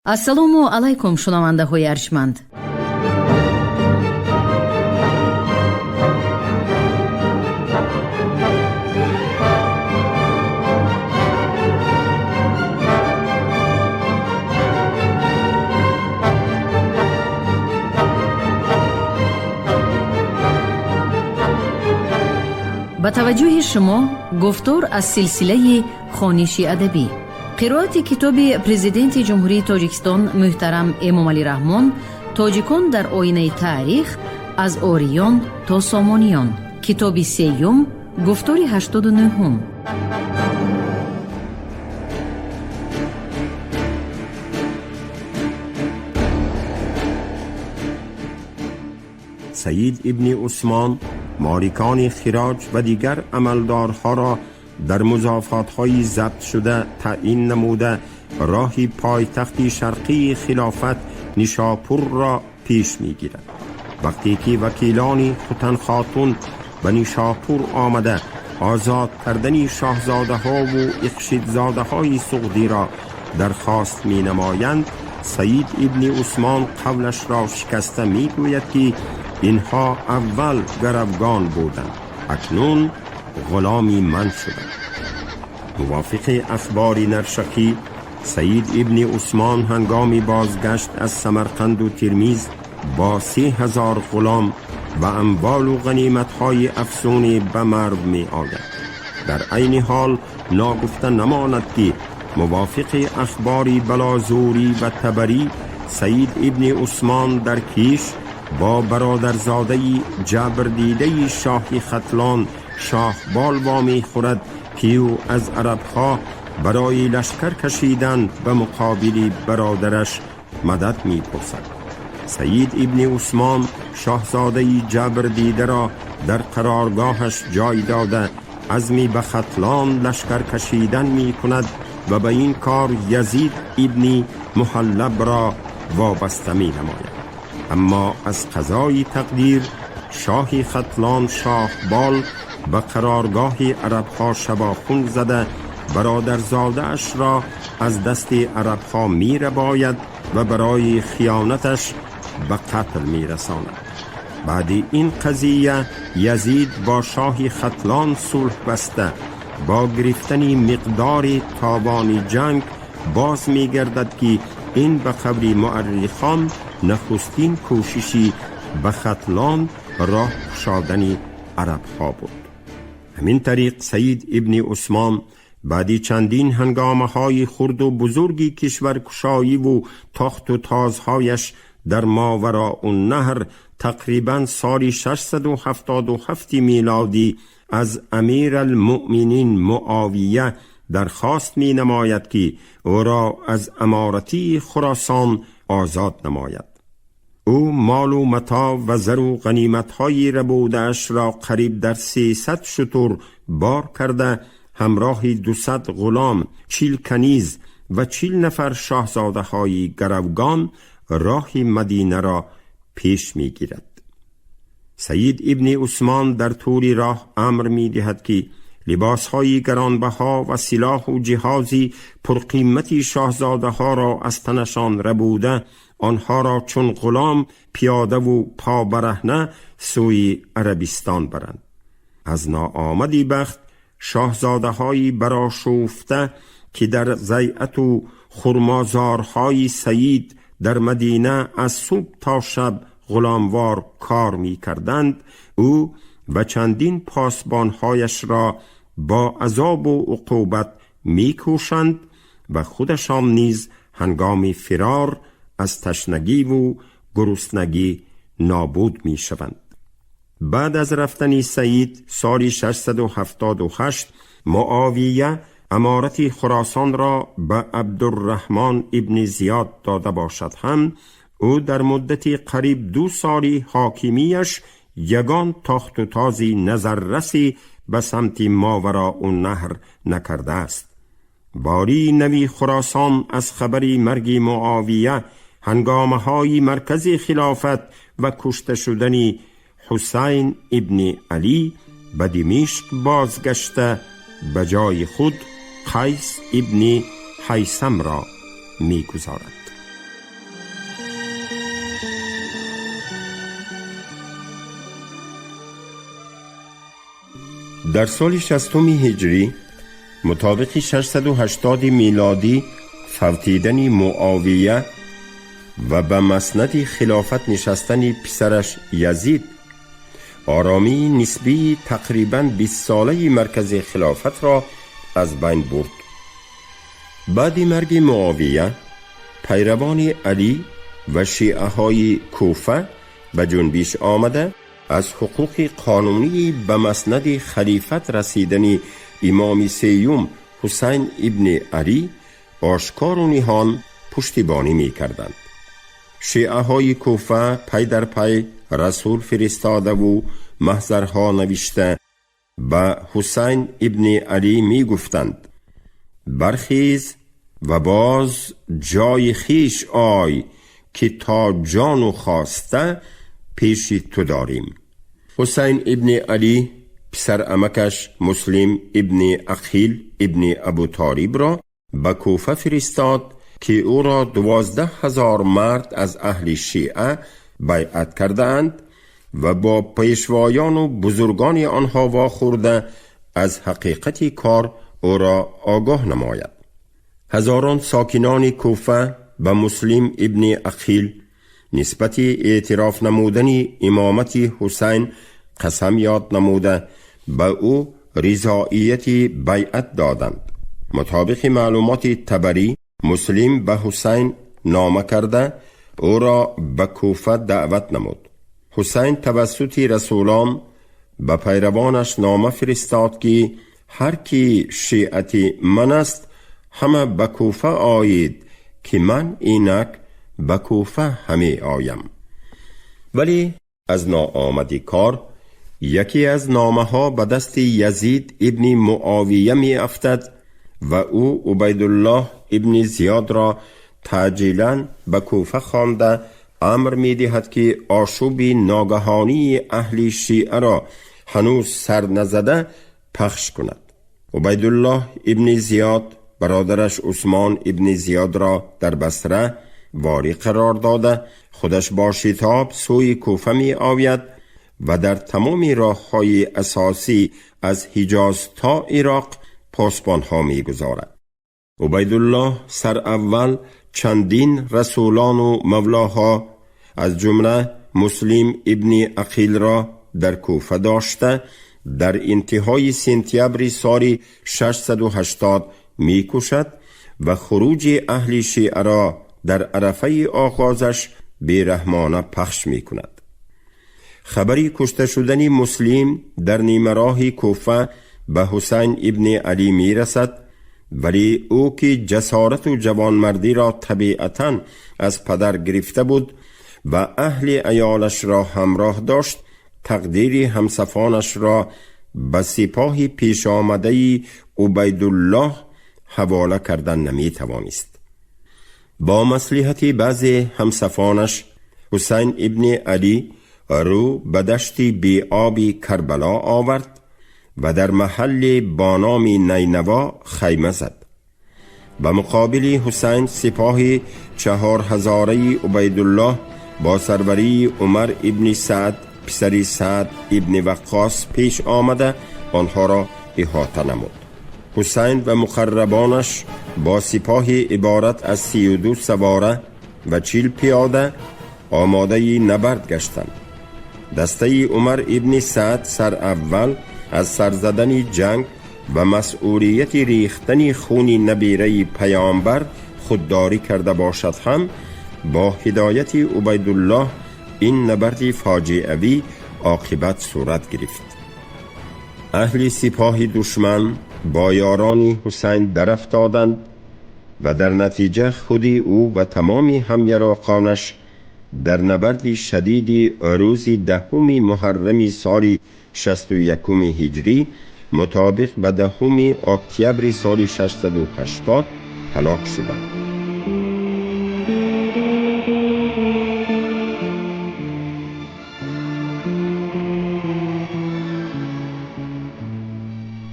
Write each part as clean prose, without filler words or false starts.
ассалому алайкум шунавандаҳои арҷманд. ба таваҷҷӯҳи шумо гуфтор аз силсилаи хониши адабӣ. қироати китоби президенти ҷумҳурии Тоҷикистон муҳтарам Эмомалӣ Раҳмон «Тоҷикон дар оинаи таърих аз ориён то сомониён». китоби сеюм, гуфтори 89. سعید ابن عثمان مالکان خراج و دیگر عملدارها را در مضافات‌های ضبط شده تعیین نموده راهی پایتخت شرقی خلافت نیشاپور را پیش می‌گیرد. وقتی که وکیلان ختن خاتون به نیشاپور آمده آزاد کردن شاهزاده‌ها و اخشیدزاده‌های سغدی را درخواست می‌نمایند، سعید ابن عثمان قولش را شکسته می‌گوید که اینها اول گروگان بودند، اکنون غلامی من شدند. موافق اخبار نرشقی، سعید ابن عثمان هنگامی بازگشت از سمرقند و ترمیز با 30,000 غلام و اموال و غنیمت‌های افزونی به مرو می آید. در عین حال ناگفته نماند که موافق اخباری بلازوری و تبری، سعید ابن عثمان در کیش با برادرزاده جبردیده شاهی ختلان شاهبال وامی خورد که او از عربها برای لشکر کشیدن به مقابل برادرش مدد می پرسد. سعید ابن عثمان شاهزاده جبردیده را در قرارگاهش جای داده عزمی به ختلان لشکر کشیدن می کند و به این کار یزید ابن محلب را وابسته می نماید. اما از قضای تقدیر شاهی ختلان شاهبال به قرارگاه عربها شباخون زده برادرزاده اش را از دست عربها می رباید و برای خیانتش به قتل می رساند. بعد این قضیه یزید با شاه ختلان صلح بسته با گرفتن مقدار تاوان جنگ باز می گردد که این به قول مورخان نخستین کوششی به ختلان راه گشادن عربها بود. همین طریق سعید ابن عثمان بعد چندین هنگامه های خرد و بزرگی کشورکشایی و تاخت و تازهایش در ماوراءالنهر تقریبا سال 677 میلادی از امیر المؤمنین معاویه درخواست می نماید که او را از امارتی خراسان آزاد نماید. او مال و متاع و زر و غنیمت‌های ربوده‌اش را قریب در 300 شتر بار کرده همراه 200 غلام، 40 کنیز و 40 نفر شاهزاده‌های گروگان راه مدینه را پیش می‌گیرد. سعید ابن عثمان در طول راه امر می‌دهد که لباس‌های گرانبها و سلاح و جهازی پرقیمتی شاهزاده‌ها را از تنشان ربوده آنها را چون غلام پیاده و پا برهنه سوی عربستان برند. از ناآمدی بخت شاهزاده‌های برآشفته که در ضیعت و خرمازارهای سعید در مدینه از صبح تا شب غلاموار کار می کردند، او و چندین پاسبانهایش را با عذاب و عقوبت می کوشند و خودشان نیز هنگام فرار از تشنگی و گرسنگی نابود می شوند. بعد از رفتن سعید سال 678 معاویه امارت خراسان را به عبدالرحمن ابن زیاد داده باشد هم او در مدت قریب 2 سال حاکمیش یگان تاخت و تازی نظررسی به سمت ماوراءالنهر نکرده است. باری نوی خراسان از خبری مرگ معاویه، هنگامه های مرکز خلافت و کشته شدن حسین ابن علی به دمشق بازگشته به جای خود قیس ابن حیثم را می گذارد. در سال 60 هجری مطابق 680 میلادی فوتیدن معاویه و به مسند خلافت نشستن پسرش یزید آرامی نسبی تقریباً 20 ساله مرکز خلافت را از بین برد. بعد مرگ معاویه پیروان علی و شیعه های کوفه به جنبش آمده از حقوق قانونی به مسند خلیفت رسیدن امام سیوم حسین ابن علی آشکار و نهان پشتیبانی می کردند. شیعه های کوفه پی در پی رسول فرستاده و محضرها نوشته به حسین ابن علی می گفتند برخیز و باز جای خیش آی که تا جان و خواسته پیش تو داریم. حسین ابن علی پسر عمکش مسلم ابن عقیل ابن ابو طالب را به کوفه فرستاد که او را 12,000 مرد از اهل شیعه بیعت کردند و با پیشوایان و بزرگان آنها واخورده از حقیقت کار او را آگاه نماید. هزاران ساکنان کوفه به مسلم ابن عقیل نسبت اعتراف نمودن امامت حسین قسم یاد نموده به او رضایت بیعت دادند. مطابق معلومات طبری مسلم به حسین نامه کرده او را به کوفه دعوت نمود. حسین توسط رسولان به پیروانش نامه فرستاد که هر کی شیعت من است همه به کوفه آیید که من اینک به کوفه همه آیم. ولی از ناآمدی کار یکی از نامه ها به دست یزید ابن معاویه می افتد و او عبیدالله ابن زیاد را تعجیلاً به کوفه خوانده امر می دهد که آشوب ناگهانی اهل شیعه را هنوز سر نزده پخش کند. عبیدالله ابن زیاد برادرش عثمان ابن زیاد را در بصره واری قرار داده خودش با شتاب سوی کوفه می آوید و در تمام راه‌های اساسی از حجاز تا عراق پاسبان‌ها می گذارد. عبیدالله سر اول چندین رسولان و مولاها از جمله مسلم ابن عقیل را در کوفه داشته در انتهای سپتامبر سال 680 می کشد و خروج اهل شیعه را در عرفه آغازش بیرحمانه پخش می کند. خبری کشته شدن مسلم در نیمه راه کوفه به حسین ابن علی می رسد، ولی او که جسارت و جوانمردی را طبیعتاً از پدر گرفته بود و اهل عیالش را همراه داشت تقدیر همسفانش را به سپاه پیش آمده عبیدالله حواله کردن نمی توانست. با مصلحت بعض همسفانش حسین ابن علی رو به دشت بی آبی کربلا آورد و در محل با نام نینوا خیمه زد. به مقابل حسین سپاه 4,000 عبیدالله با سروری عمر ابن سعد پسر سعد ابن وقاص پیش آمده آنها را احاطه نمود. حسین و مقربانش با سپاه عبارت از 32 سواره و 40 پیاده آماده نبرد گشتند. دسته عمر ابن سعد سر اول از سرزدن جنگ و مسئولیت ریختن خون نبیره پیامبر خودداری کرده باشد هم با هدایت عبیدالله این نبرد فاجعه‌ای عاقبت صورت گرفت. اهل سپاه دشمن با یاران حسین درافتادند و در نتیجه خودی او و تمام همیراقانش در نبرد شدید روز 10 محرم سال 61 هجری مطابق به 10 اکتبر سال 680 هلاک شدند.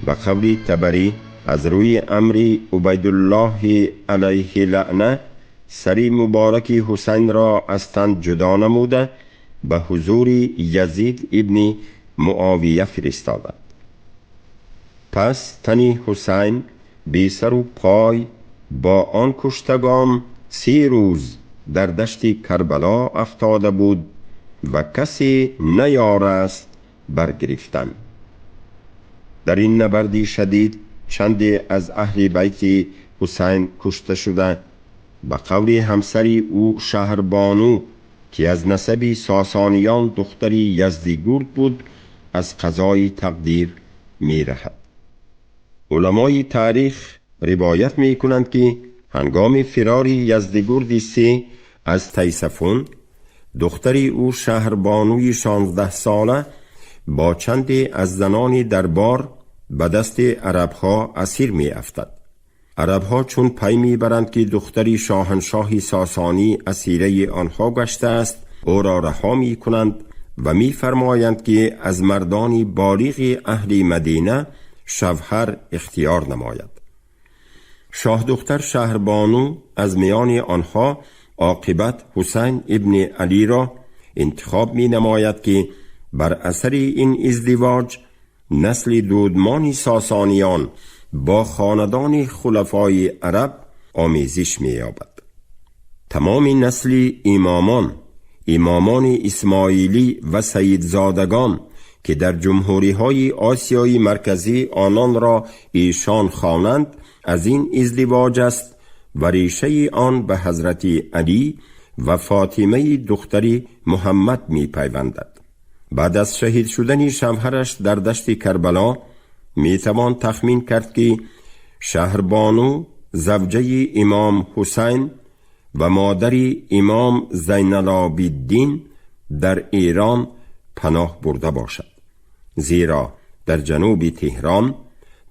به قول طبری از روی امر عبیدالله علیه لعنه سری مبارک حسین را از تن جدا نموده به حضور یزید ابن معاویه فرستادند. پس تنی حسین بی سر و پای با آن کشتگان 3 روز در دشت کربلا افتاده بود و کسی نیارست برگرفتن. در این نبردی شدید چندی از اهل بیت حسین کشته شده. به قول همسری او شهربانو که از نسب ساسانیان دختری یزدیگرد بود از قضای تقدیر می رهد. علمای تاریخ روایت می کنند که هنگام فرار یزدیگرد 3 از تیسفون دختری او شهربانوی 16 ساله با چندی از زنان دربار به دست عربها اسیر می افتد. عربها چون پی می برند که دختری شاهنشاه ساسانی اسیره آنها گشته است او را رها می کنند و می فرمایند که از مردان بالغ اهل مدینه شوهر اختیار نماید. شاه دختر شهربانو از میان آنها عاقبت حسین ابن علی را انتخاب می نماید که بر اثر این ازدواج نسل دودمان ساسانیان با خاندان خلفای عرب آمیزش می یابد. تمام نسل امامان اسماعیلی و سیدزادگان که در جمهوری های آسیای مرکزی آنان را ایشان خوانند از این ازدواج است و ریشه آن به حضرت علی و فاطمه دختری محمد می پیوندد. بعد از شهید شدن شوهرش در دشت کربلا می توان تخمین کرد که شهربانو زوجه امام حسین و مادر امام زین العابدین در ایران پناه برده باشد، زیرا در جنوب تهران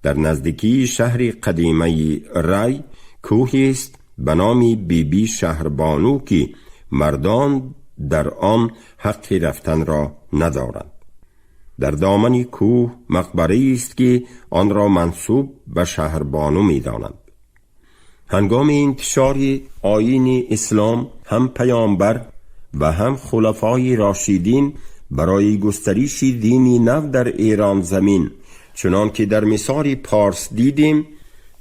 در نزدیکی شهر قدیمی ری کوهی است به نام بی شهربانو که مردان در آن حق رفتن را ندارند. در دامن کوه مقبره است که آن را منسوب به شهربانو می دانند. هنگام انتشار آیین اسلام هم پیامبر و هم خلفای راشدین برای گسترش دینی نو در ایران زمین چنان که در مثال پارس دیدیم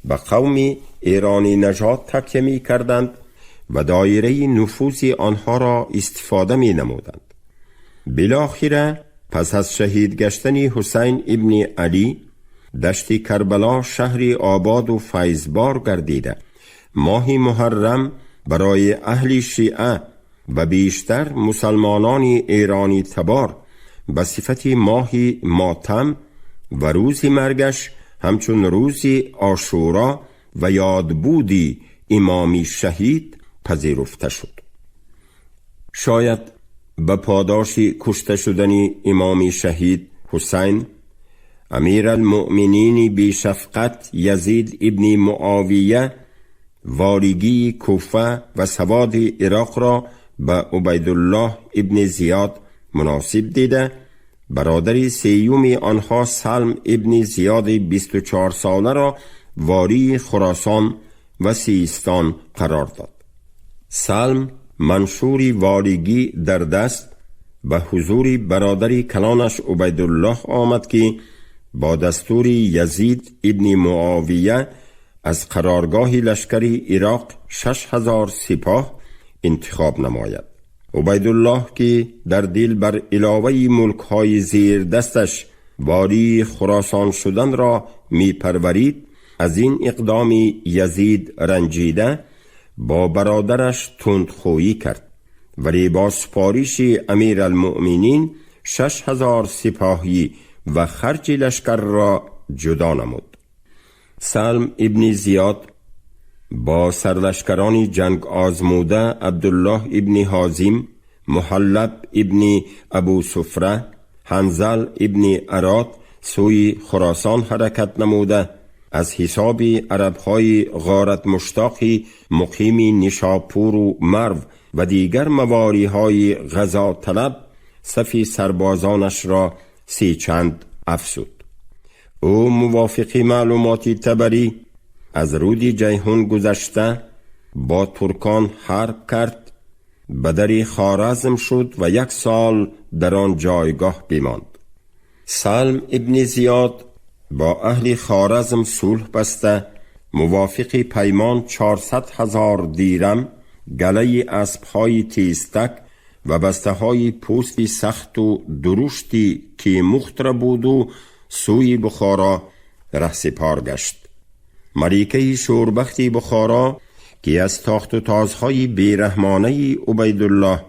به قوم ایرانی نژاد تکیه می کردند و دایره نفوذ آنها را استفاده می نمودند. بالاخره پس از شهید گشتن حسین ابن علی دشت کربلا شهری آباد و فیضبار گردیده. ماه محرم برای اهل شیعه و بیشتر مسلمانان ایرانی تبار به صفت ماه ماتم و روز مرگش همچون روز عاشورا و یادبودی امامی شهید پذیرفته شد. شاید به پاداش کشته شدن امامی شهید حسین امیر المؤمنین بی شفقت یزید ابن معاویه واریگی کوفه و سواد عراق را به عبیدالله ابن زیاد مناسب دیده برادر سیوم آنها سلم ابن زیاد 24 ساله را واری خراسان و سیستان قرار داد. سلم منشور واریگی در دست به حضور برادر کلانش عبیدالله آمد که با دستور یزید ابن معاویه از قرارگاه لشکری عراق 6000 سپاه انتخاب نماید. عبیدالله که در دل بر علاوه ملک‌های زیر دستش واری خراسان شدن را می پرورید از این اقدام یزید رنجیده با برادرش تندخویی کرد ولی با سپارش امیر المؤمنین 6000 سپاهی و خرج لشکر را جدا نمود. سلم ابن زیاد با سرلشکران جنگ آزموده عبدالله ابن حازم، محلب ابن ابو سفره، حنظل ابن عراد سوی خراسان حرکت نموده از حساب عربهای غارت مشتاقی مقیم نشاپور و مرو و دیگر مواریهای غزا طلب صف سربازانش را 30 چند افزود. او موافق معلوماتی تبری از رود جیهون گذشته با ترکان حرب کرد، به در خوارزم شد و 1 سال در آن جایگاه بماند. سلم ابن زیاد با اهل خوارزم صلح بسته موافق پیمان 400,000 دیرم، گله اسب‌های تیزتک و بسته های پوستی سخت و درشتی که مختر بود و سوی بخارا رهسپار گشت. ملیکه شوربخت بخارا که از تاخت و تازهای بیرحمانه عبیدالله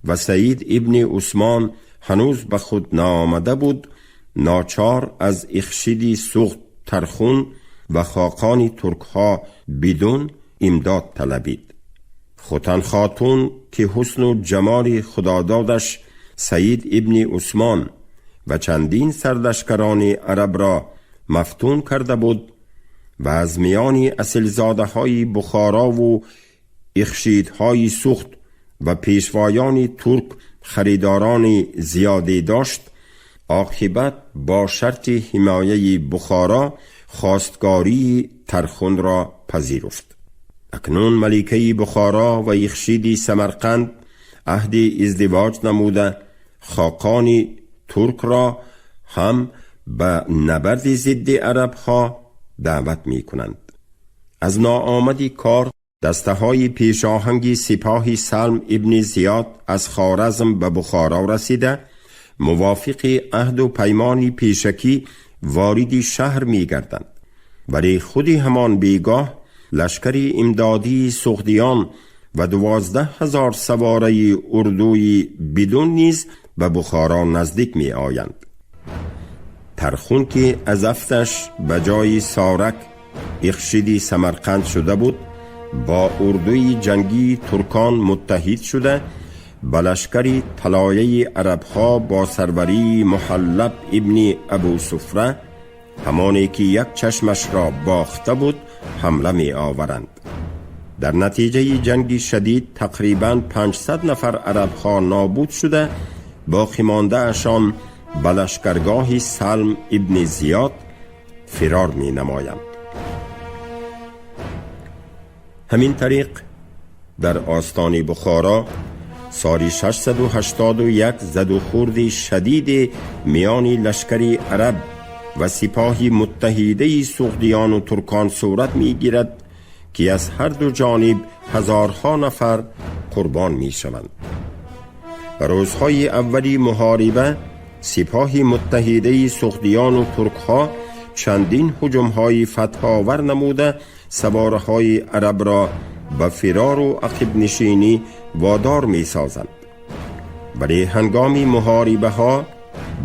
و سعید ابن عثمان هنوز به خود نآمده بود، ناچار از اخشیدی سخت ترخون و خاقان ترک ها بدون امداد طلبید. ختن خاتون که حسن و جمال خدادادش سعید ابن عثمان و چندین سردشکران عرب را مفتون کرده بود و از میان اصلزاده های بخارا و اخشیدهای سخت و پیشوایان ترک خریداران زیادی داشت، عاقبت با شرط حمایه بخارا خواستگاری ترخون را پذیرفت. اکنون ملیکه بخارا و اخشیدی سمرقند عهد ازدواج نموده خاقان ترک را هم به نبرد ضد عرب ها دعوت می کنند. از ناآمدی کار دسته های پیشاهنگی سپاه سلم ابن زیاد از خوارزم به بخارا رسیده موافق عهد و پیمانی پیشکی واردی شهر می گردند، ولی خودی همان بیگاه لشکری امدادی سغدیان و 12,000 سواره اردوی بدون نیز به بخارا نزدیک می آیند. ترخون که از افتش به جای سارک اخشیدی سمرقند شده بود، با اردوی جنگی ترکان متحد شده به لشکری طلایه عرب ها با سروری محلب ابن ابو سفره، همانی که یک چشمش را باخته بود، حمله می آورند. در نتیجه جنگی شدید تقریباً 500 نفر عرب ها نابود شده، باقی مانده اشان به لشکرگاه سلم ابن زیاد فرار می نمایند. همین طریق در آستان بخارا سال 681 زد و خورد شدید میان لشکری عرب و سپاهی متحده سغدیان و ترکان صورت می گیرد که از هر دو جانب هزارها نفر قربان می شوند. روزهای اولی محاربه سپاه متحده سغدیان و ترک ها چندین هجوم‌های فتح‌آور نموده سوارهای عرب را به فرار و عقب نشینی وادار می سازند. ولی هنگام محاربه ها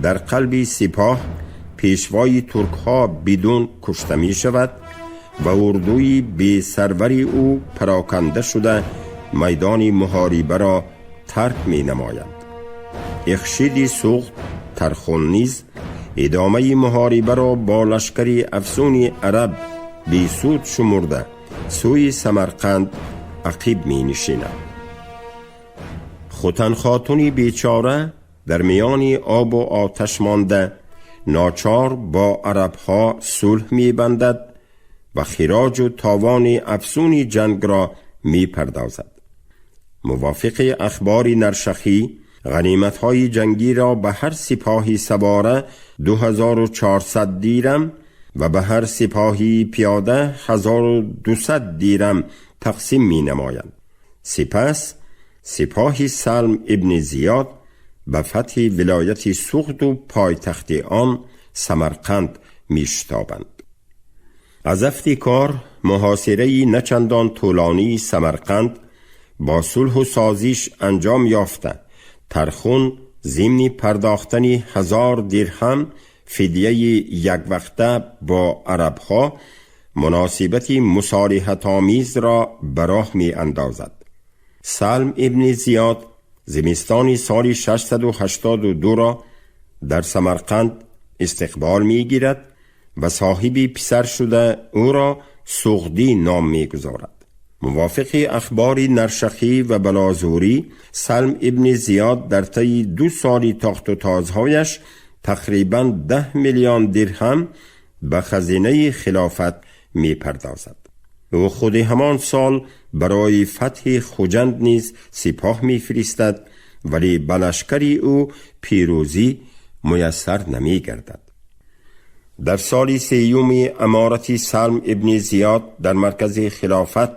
در قلب سپاه پیشوای ترک ها بدون کشته می شود و اردوی بی سروری او پراکنده شده میدان محاربه را ترک می نمایند. اخشید سوخت ترخون نیز ادامه محاربه را با لشکری افسون عرب بی سود شمرده سوی سمرقند عقب می نشیند. ختن خاتونی بیچاره در میان آب و آتش مانده ناچار با عرب ها صلح می بندد و خراج و تاوان افسون جنگ را می پردازد. موافق اخبار نرشخی غنیمت های جنگی را به هر سپاهی سواره 2400 دیرم و به هر سپاهی پیاده 1200 دیرم تقسیم می نمایند. سپس سپاه سلم ابن زیاد به فتح ولایت سغد و پایتخت آن سمرقند می شتابند. از افتکار محاصره نچندان طولانی سمرقند با صلح و سازش انجام یافته ترخون ضمن پرداختن 1000 درهم فدیه یک وقته با عرب ها مناسبت مصالحت آمیز را به راه می اندازد. سلم ابن زیاد زمستان سال 682 را در سمرقند استقبال می گیرد و صاحبی پسر شده او را سغدی نام می گذارد. موافق اخبار نرشخی و بلازوری سلم ابن زیاد در طی 2 سال تاخت و تازهایش تقریباً 10 میلیون درهم به خزینه خلافت می پردازد. او خود همان سال برای فتح خوجند نیز سپاه می فرستد، ولی به لشکر او پیروزی میسر نمی گردد. در سال 3 امارت سلم ابن زیاد در مرکز خلافت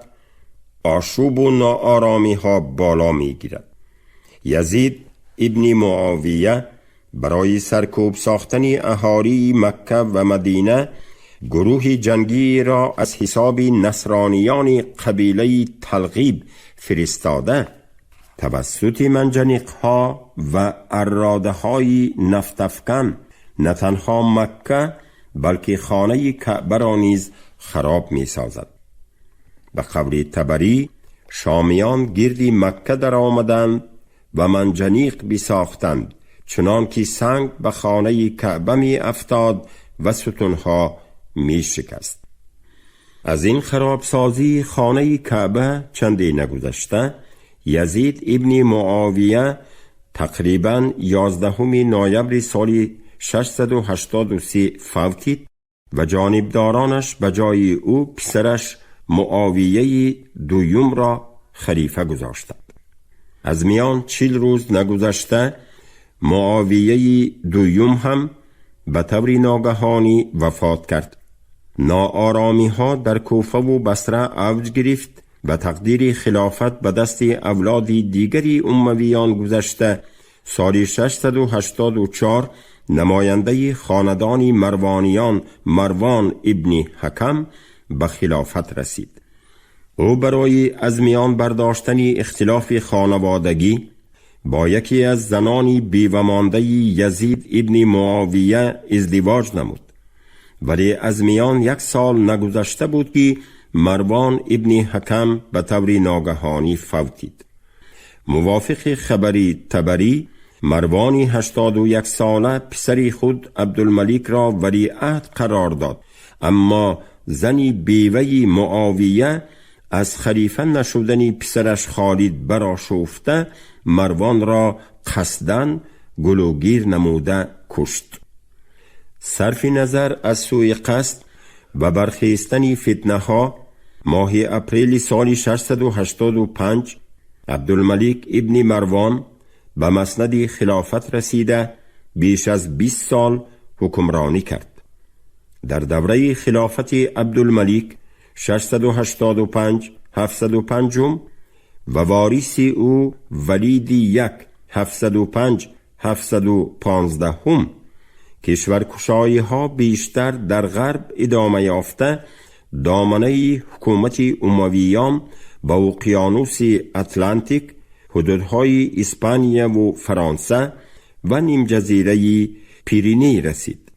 آشوب و ناآرامی ها بالا می گیرد. یزید ابن معاویه برای سرکوب ساختن اهالی مکه و مدینه گروه جنگی را از حساب نصرانیان قبیله تلغیب فرستاده توسط منجنیق ها و اراده های نفتافکن نه تنها مکه بلکه خانه کعبه را نیز خراب می سازد. به قول طبری شامیان گردی مکه در آمدند و منجنیق بساختند، چنان که سنگ به خانه کعبه می افتاد و ستونها می شکست. از این خرابسازی خانه کعبه چندی نگذشته یزید ابن معاویه تقریباً 11 نوامبر سال 683 فوتید و جانبدارانش به جای او پسرش معاویه دویم را خلیفه گذاشتند. از میان 40 روز نگذشته معاویه دویم هم به طور ناگهانی وفات کرد. ناآرامی ها در کوفه و بصره اوج گرفت و تقدیر خلافت به دست اولاد دیگری امویان گذشته. سال 684 نماینده خاندان مروانیان مروان ابن حکم به خلافت رسید. او برای از میان برداشتن اختلاف خانوادگی با یکی از زنان بیوه‌مانده یزید ابن معاویه ازدواج نمود، ولی از میان 1 سال نگذشته بود که مروان ابن حکم به طور ناگهانی فوتید. موافق خبری طبری مروان 81 ساله پسری خود عبدالملک را ولیعهد قرار داد، اما زنی بیوه معاویه از خلیفه نشدن پسرش خالد برآشفته مروان را قصداً گلوگیر نموده کشت. صرف نظر از سوی قصد و برخیستن فتنه ها ماه اپریل سال 685 عبدالملک ابن مروان به مسند خلافت رسیده بیش از 20 سال حکمرانی کرد. در دوره خلافت عبدالملک 685 705 و وارث او ولید یک 705 715 کشورکشایی ها بیشتر در غرب ادامه یافته دامنه حکومت امویان با اقیانوس اتلانتیک، حدودهای اسپانیا و فرانسه و نیم جزیره پیرینی رسید.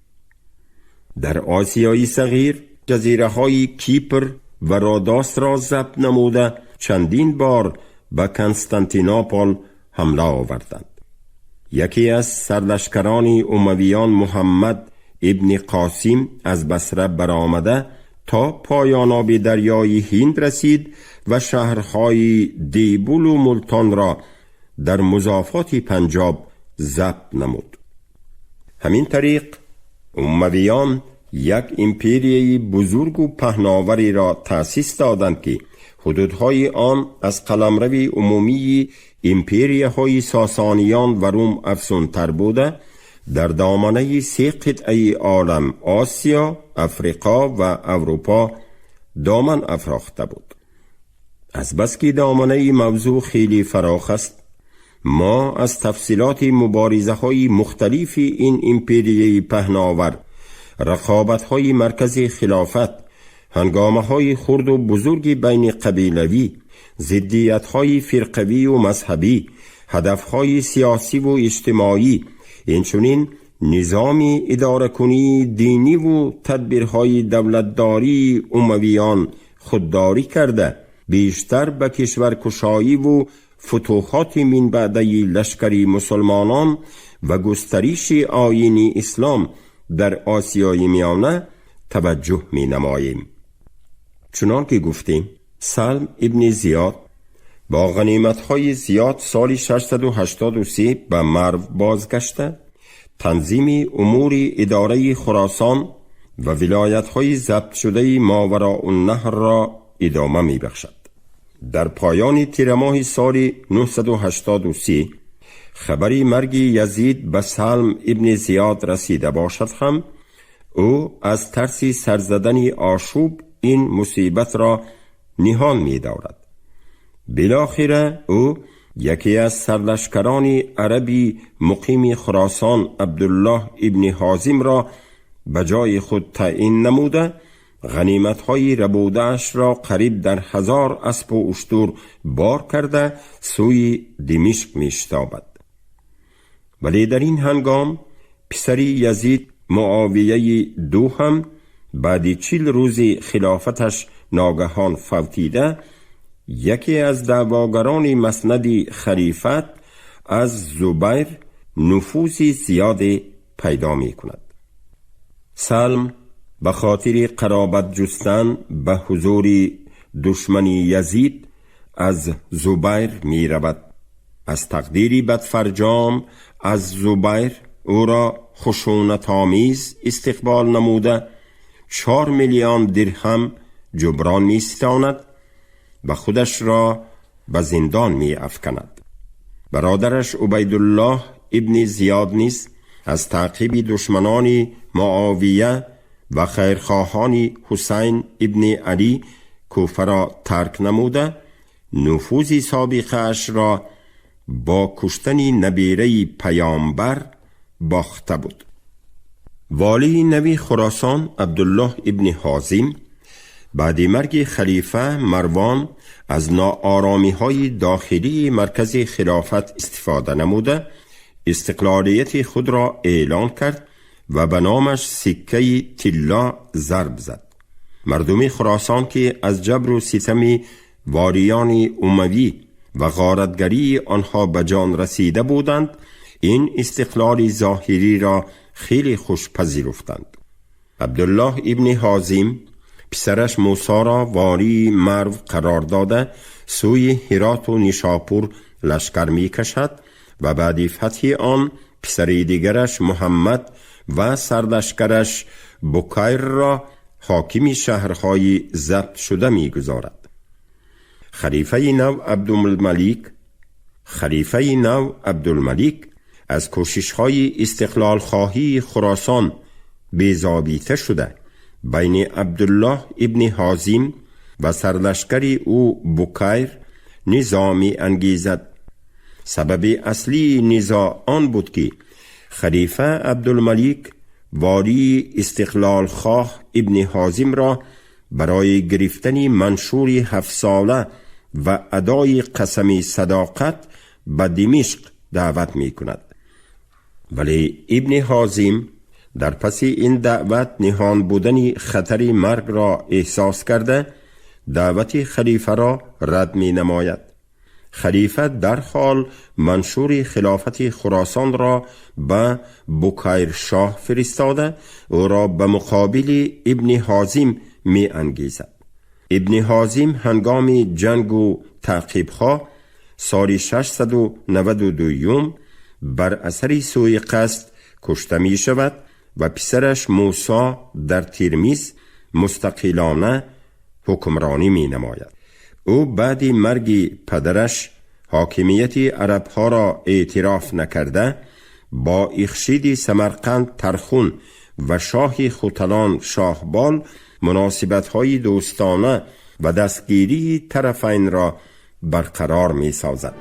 در آسیای صغیر جزیره های کیپر و رودوس را ضبط نموده چندین بار به کنستانتینوپل حمله آوردند. یکی از سرلشکران امویان محمد ابن قاسم از بصره برآمده تا پایان آب دریای هند رسید و شهرهای دیبول و ملتان را در مضافات پنجاب ضبط نمود. همین طریق امویان یک امپریه بزرگ و پهناوری را تأسیس دادند که حدودهای آن از قلمرو عمومی امپریه های ساسانیان و روم افزونتر بوده در دامنه 3 قطعه عالم آسیا، افریقا و اروپا دامن افراخته بود. از بس که دامنه موضوع خیلی فراخ است، ما از تفصیلات مبارزه های مختلف این امپریه پهناور، رقابت های مرکز خلافت، هنگامه های خرد و بزرگ بین قبیلوی، ضدیت های فرقوی و مذهبی، هدف های سیاسی و اجتماعی، اینچنین نظام اداره کنی دینی و تدبیرهای دولتداری امویان خودداری کرده بیشتر به کشورکشایی و فتوحات من بعده لشکری مسلمانان و گسترش آیین اسلام در آسیای میانه توجه می نماییم. چنان که گفتیم سلم ابن زیاد با غنیمت‌های زیاد سال 683 به مرو بازگشته تنظیم امور اداره خراسان و ولایت‌های ضبط شده ماوراء النهر را ادامه می‌بخشد. در پایان تیر ماه سال 983 خبری مرگ یزید به سلم ابن زیاد رسیده باشد هم او از ترس سرزدن آشوب این مصیبت را نهان می دارد. بالاخره او یکی از سرلشکران عربی مقیم خراسان عبدالله ابن حازم را به جای خود تعیین نموده، غنیمت‌های ربوده‌اش را قریب در 1000 اسب و اشتر بار کرده سوی دمشق می‌شتابد. ولی در این هنگام پسری یزید معاویه دوم بعد 40 روز خلافتش ناگهان فوتیده، یکی از دعواگران مسند خلیفت از زبیر نفوذ زیاد پیدا می کند. سلم به خاطر قرابت جستن به حضور دشمن یزید از زبیر می رود. از تقدیری بدفرجام از زبیر او را خشونت آمیز استقبال نموده 4 میلیون درهم جبران می ستاند و خودش را به زندان می افکند. برادرش عبیدالله ابن زیاد نیز از تعقیب دشمنان معاویه و خیرخواهان حسین ابن علی کوفه را ترک نموده نفوذ سابقه اش را با کشتن نبیره پیامبر باخته بود. والی نوی خراسان عبدالله ابن حازم بعد مرگ خلیفه مروان از ناآرامی های داخلی مرکز خلافت استفاده نموده استقلالیت خود را اعلان کرد و به نامش سکه طلا ضرب زد. مردم خراسان که از جبر و ستم واریان اموی و غارتگری آنها به جان رسیده بودند این استقلال ظاهری را خیلی خوش پذیرفتند. عبدالله ابن حازم پسرش موسی را والی مرو قرار داده سوی هرات و نیشاپور لشکر می کشد و بعد فتح آن پسر دیگرش محمد و سرلشکرش بکیر را حاکم شهرهای ضبط شده می گذارد. خلیفه نو عبدالملک از کوشش‌های استقلال خواهی خراسان بی‌ضابطه شده بین عبدالله ابن حازم و سرلشکری او بکیر نظامی انگیزد. سبب اصلی نزاع آن بود که خلیفه عبدالملک والی استقلال خواه ابن حازم را برای گرفتن منشور 7 ساله و ادای قسم صداقت به دمشق دعوت می کند. ولی ابن حازم در پس این دعوت نهان بودن خطر مرگ را احساس کرده دعوت خلیفه را رد می نماید. خلیفه در حال منشور خلافت خراسان را به بکیر شاه فرستاده او را به مقابل ابن حازم می انگیزد. ابن حازم هنگام جنگ و تعقیب‌ها سال 692 بر اثر سوء قصد کشته می شود و پسرش موسی در ترمیز مستقلانه حکمرانی می نماید. او بعد مرگ پدرش حاکمیت عربها را اعتراف نکرده با اخشید سمرقند ترخون و شاه خوتلان شاهبال مناسبت‌های دوستانه و دستگیری طرفین را برقرار می سازد.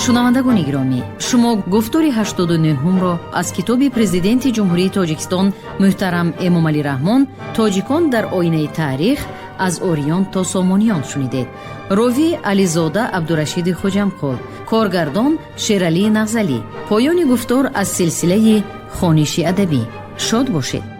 شنوندگان گرامی، شما گفتار 89 را از کتاب پرزیدنت جمهوری تاجیکستان محترم امامعلی رحمان تاجیکان در آینه تاریخ از اوریان تا سامانیان شنیدید. راوی علیزاده عبدالرشید خوجمقل، کارگردان شیرعلی نغزلی. پایان گفتار از سلسله خوانش ادبی. شاد باشید.